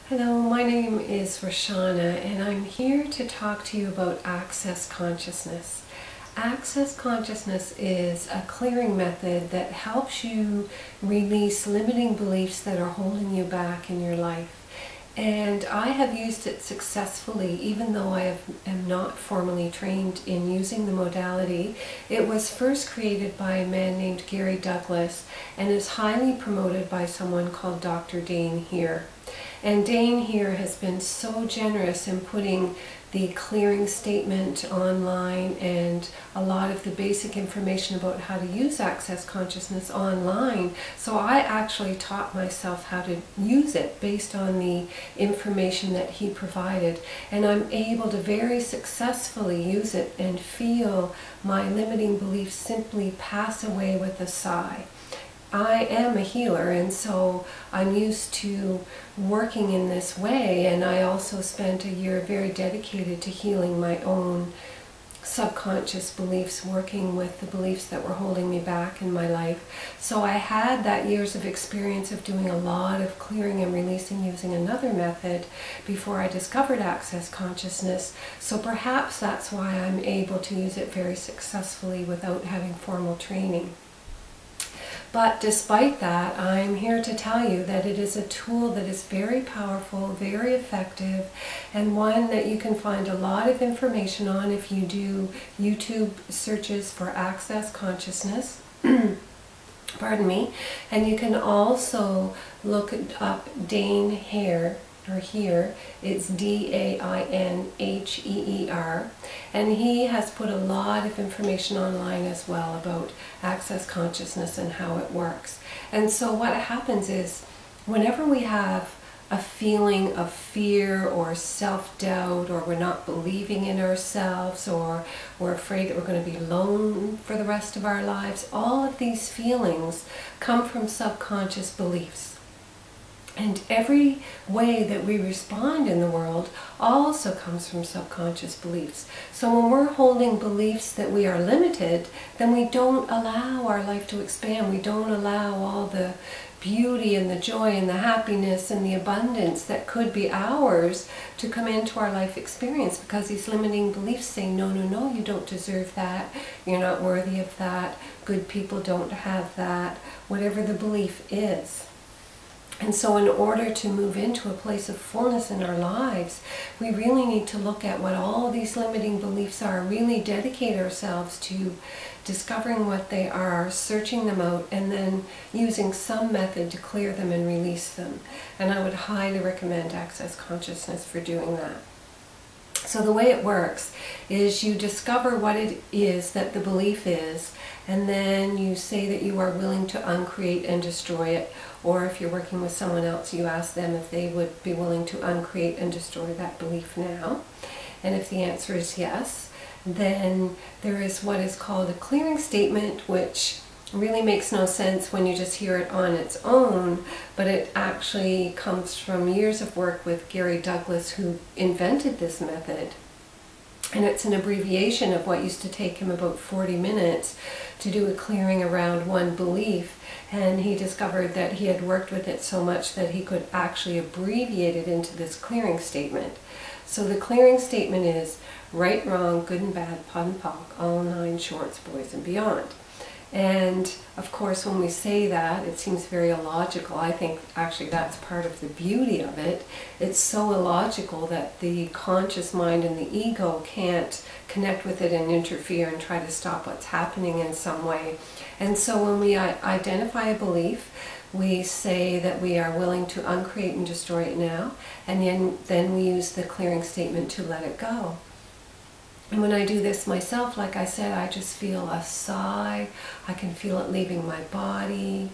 Hello, my name is Roshana and I'm here to talk to you about access consciousness. Access consciousness is a clearing method that helps you release limiting beliefs that are holding you back in your life. And I have used it successfully, even though I am not formally trained in using the modality. It was first created by a man named Gary Douglas and is highly promoted by someone called Dr. Dane Here. And Dane here has been so generous in putting the clearing statement online and a lot of the basic information about how to use access consciousness online. So I actually taught myself how to use it based on the information that he provided. And I'm able to very successfully use it and feel my limiting beliefs simply pass away with a sigh. I am a healer, and so I'm used to working in this way, and I also spent a year very dedicated to healing my own subconscious beliefs, working with the beliefs that were holding me back in my life. So I had that years of experience of doing a lot of clearing and releasing using another method before I discovered access consciousness. So perhaps that's why I'm able to use it very successfully without having formal training. But despite that, I'm here to tell you that it is a tool that is very powerful, very effective, and one that you can find a lot of information on if you do YouTube searches for access consciousness. Pardon me. And you can also look up Dane Here. Or Here, it's D-A-I-N-H-E-E-R, and he has put a lot of information online as well about access consciousness and how it works. And so what happens is, whenever we have a feeling of fear or self-doubt, or we're not believing in ourselves, or we're afraid that we're going to be alone for the rest of our lives, all of these feelings come from subconscious beliefs. And every way that we respond in the world also comes from subconscious beliefs. So when we're holding beliefs that we are limited, then we don't allow our life to expand. We don't allow all the beauty and the joy and the happiness and the abundance that could be ours to come into our life experience, because these limiting beliefs say, no, no, no, you don't deserve that. You're not worthy of that. Good people don't have that. Whatever the belief is. And so in order to move into a place of fullness in our lives, we really need to look at what all these limiting beliefs are, really dedicate ourselves to discovering what they are, searching them out, and then using some method to clear them and release them. And I would highly recommend Access Consciousness for doing that. So the way it works is you discover what it is that the belief is, and then you say that you are willing to uncreate and destroy it. Or if you're working with someone else, you ask them if they would be willing to uncreate and destroy that belief now. And if the answer is yes, then there is what is called a clearing statement, which really makes no sense when you just hear it on its own, but it actually comes from years of work with Gary Douglas, who invented this method. And it's an abbreviation of what used to take him about 40 minutes to do a clearing around one belief. And he discovered that he had worked with it so much that he could actually abbreviate it into this clearing statement. So the clearing statement is right, wrong, good and bad, POD and POC, all 9 shorts, boys and beyond. And of course, when we say that, it seems very illogical. I think actually that's part of the beauty of it. It's so illogical that the conscious mind and the ego can't connect with it and interfere and try to stop what's happening in some way. And so when we identify a belief, we say that we are willing to uncreate and destroy it now, and then we use the clearing statement to let it go. And when I do this myself, like I said, I just feel a sigh. I can feel it leaving my body.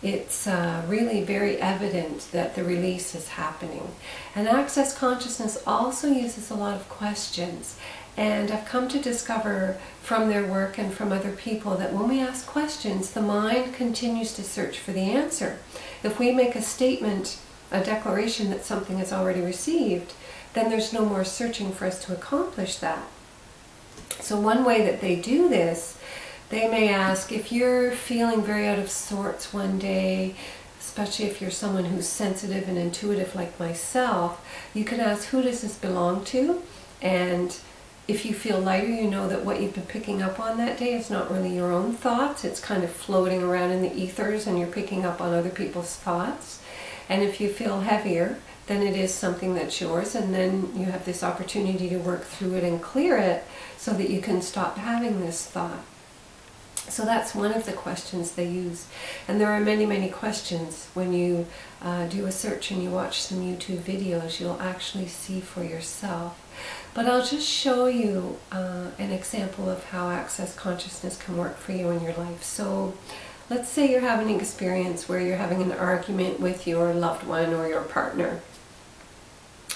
It's really very evident that the release is happening. And Access Consciousness also uses a lot of questions. And I've come to discover from their work and from other people that when we ask questions, the mind continues to search for the answer. If we make a statement, a declaration that something is already received, then there's no more searching for us to accomplish that. So one way that they do this, they may ask, if you're feeling very out of sorts one day, especially if you're someone who's sensitive and intuitive like myself, you can ask, who does this belong to? And if you feel lighter, you know that what you've been picking up on that day is not really your own thoughts. It's kind of floating around in the ethers and you're picking up on other people's thoughts. And if you feel heavier, then it is something that's yours, and then you have this opportunity to work through it and clear it so that you can stop having this thought. So that's one of the questions they use. And there are many, many questions. When you do a search and you watch some YouTube videos, you'll actually see for yourself. But I'll just show you an example of how access consciousness can work for you in your life. So let's say you're having an experience where you're having an argument with your loved one or your partner.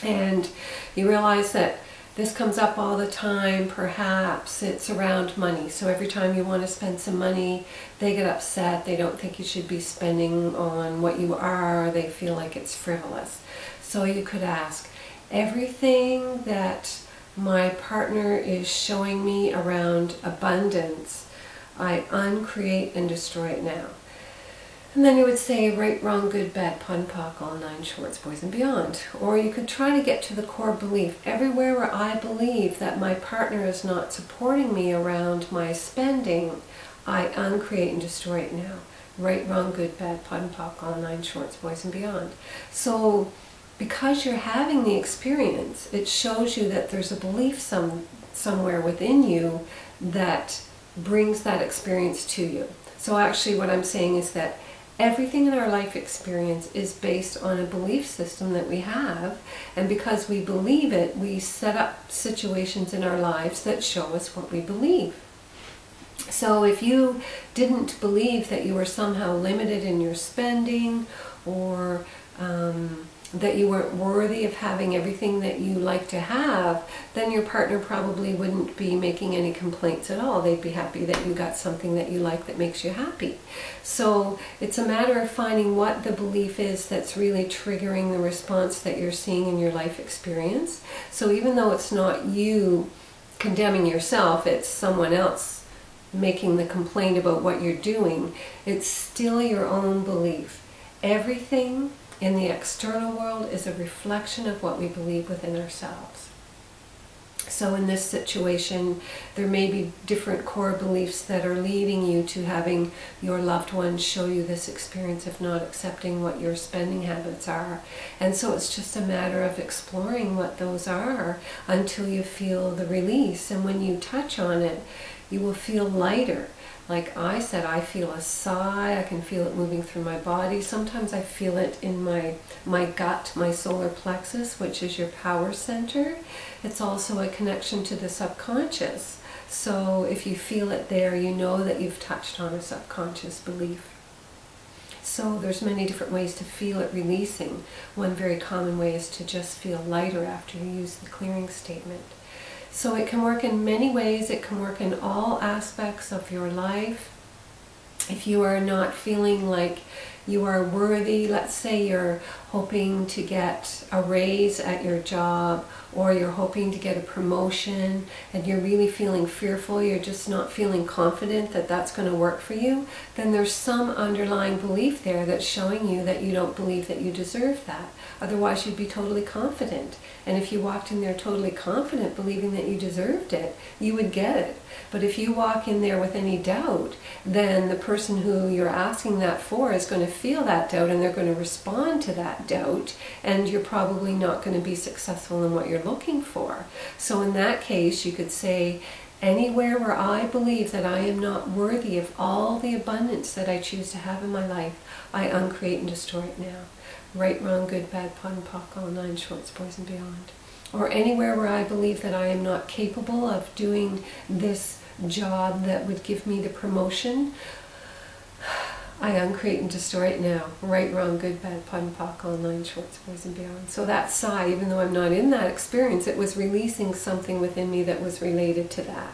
And you realize that this comes up all the time. Perhaps it's around money. So every time you want to spend some money, they get upset. They don't think you should be spending on what you are. They feel like it's frivolous. So you could ask, everything that my partner is showing me around abundance, I uncreate and destroy it now. And then you would say, right, wrong, good, bad, pun, pock, all nine shorts, boys and beyond. Or you could try to get to the core belief. Everywhere where I believe that my partner is not supporting me around my spending, I uncreate and destroy it now. Right, wrong, good, bad, pun, pock, all nine shorts, boys and beyond. So because you're having the experience, it shows you that there's a belief somewhere within you that brings that experience to you. So actually what I'm saying is that everything in our life experience is based on a belief system that we have, and because we believe it, we set up situations in our lives that show us what we believe. So if you didn't believe that you were somehow limited in your spending, or that you weren't worthy of having everything that you like to have, then your partner probably wouldn't be making any complaints at all. They'd be happy that you got something that you like that makes you happy. So it's a matter of finding what the belief is that's really triggering the response that you're seeing in your life experience. So even though it's not you condemning yourself, it's someone else making the complaint about what you're doing, it's still your own belief. Everything in the external world is a reflection of what we believe within ourselves. So in this situation, there may be different core beliefs that are leading you to having your loved ones show you this experience of not accepting what your spending habits are. And so it's just a matter of exploring what those are until you feel the release. And when you touch on it, you will feel lighter. Like I said, I feel a sigh. I can feel it moving through my body. Sometimes I feel it in my gut, my solar plexus, which is your power center. It's also a connection to the subconscious. So if you feel it there, you know that you've touched on a subconscious belief. So there's many different ways to feel it releasing. One very common way is to just feel lighter after you use the clearing statement. So it can work in many ways. It can work in all aspects of your life. If you are not feeling like you are worthy, let's say you're hoping to get a raise at your job, or you're hoping to get a promotion and you're really feeling fearful, you're just not feeling confident that that's going to work for you, then there's some underlying belief there that's showing you that you don't believe that you deserve that. Otherwise you'd be totally confident. And if you walked in there totally confident, believing that you deserved it, you would get it. But if you walk in there with any doubt, then the person who you're asking that for is going to feel that doubt, and they're going to respond to that doubt, and you're probably not going to be successful in what you're looking for. So in that case, you could say, anywhere where I believe that I am not worthy of all the abundance that I choose to have in my life, I uncreate and destroy it now. Right, wrong, good, bad, pun, pock, all nine shorts, boys and beyond. Or anywhere where I believe that I am not capable of doing this job that would give me the promotion, I uncreate and destroy it now. Right, wrong, good, bad, pun, pock, all nine shorts, boys and beyond. So that sigh, even though I'm not in that experience, it was releasing something within me that was related to that.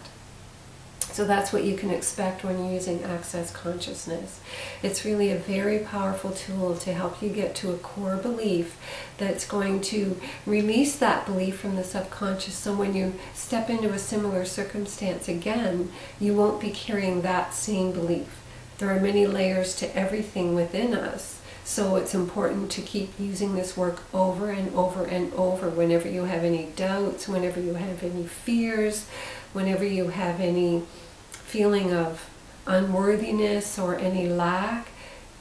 So that's what you can expect when you're using Access Consciousness. It's really a very powerful tool to help you get to a core belief that's going to release that belief from the subconscious, so when you step into a similar circumstance again, you won't be carrying that same belief. There are many layers to everything within us. So it's important to keep using this work over and over and over whenever you have any doubts, whenever you have any fears, whenever you have any feeling of unworthiness or any lack.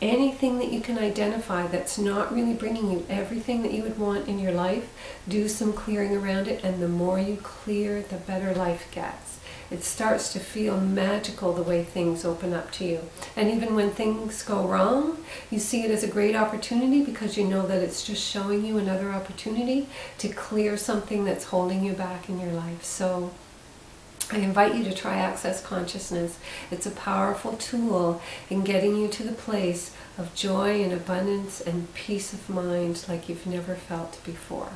Anything that you can identify that's not really bringing you everything that you would want in your life, do some clearing around it, and the more you clear, the better life gets. It starts to feel magical the way things open up to you. And even when things go wrong, you see it as a great opportunity because you know that it's just showing you another opportunity to clear something that's holding you back in your life. So I invite you to try Access Consciousness. It's a powerful tool in getting you to the place of joy and abundance and peace of mind like you've never felt before.